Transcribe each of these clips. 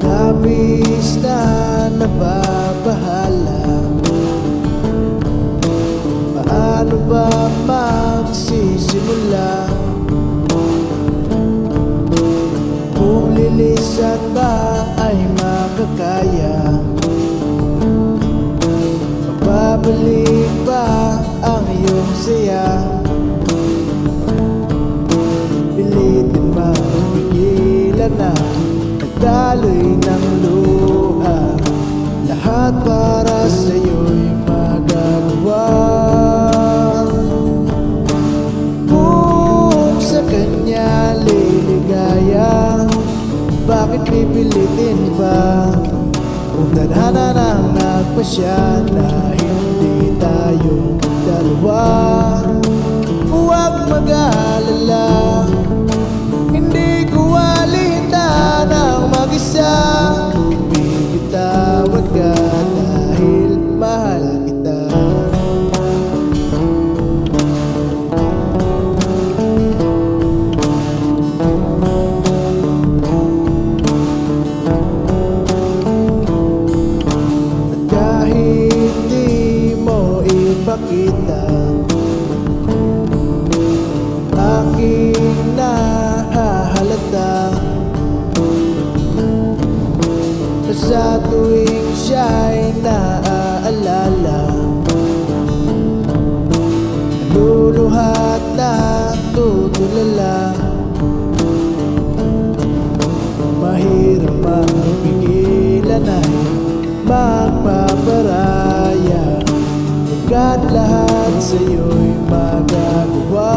Labis na nababahala, paano ba magsisimula? Kung lilisan ba ay makakaya, mababalik ba ang iyong saya? Pilitin mapigilan na nagdaloy ng luha, lahat para sa'yo'y magagawa. Kung sa kanya liligaya, bakit pipilitin pa? Kung tadhana nang nagpasya na hindi tayo dalawa. Huwag mag-aalala, hindi ko alita ng mag-isa. Bibitawad ka dahil mahal kita. At kahit di mo ipakita, aking nahahalata na sa tuwing siya'y naaalala, naluluhat na tutulala. Mahirap magpigilan ay magpaparaya, pagkat lahat sa'yo'y magagawa.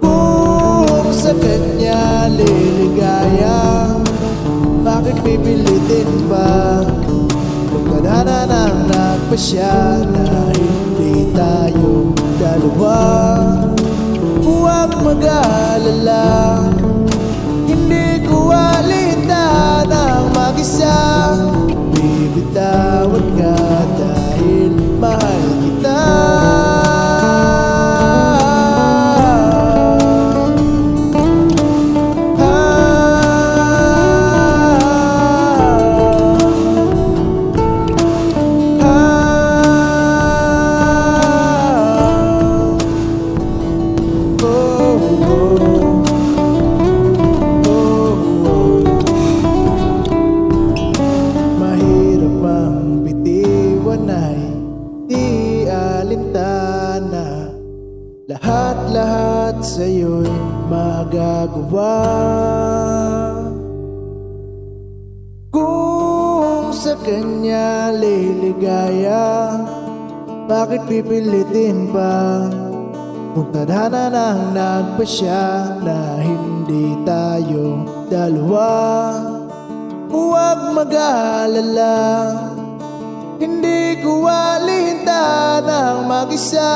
Kung sa kanya liligaya, bakit pipilitin pa? Kung tadhana nang nagpasya na hindi tayo dalawa. Huwag mag-aalala, hindi ko alita ng mag-isa. Bibitawad ka dahil mahal kita. Lahat-lahat sa'yo'y magagawa. Kung sa kanya liligaya, bakit pipilitin pa? Kung tadhana nang nagpasya na hindi tayo dalawa. Huwag mag-aalala, hindi ko alinta ng mag-isa.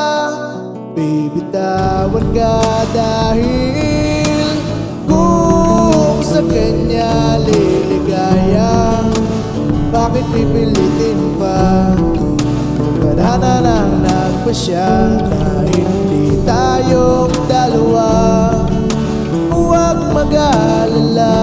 Bibitawan ka dahil kung sa kanya liligaya, bakit pipilitin pa? Kung tadhana nang nagpasya na hindi tayong dalawa. Huwag mag-aalala,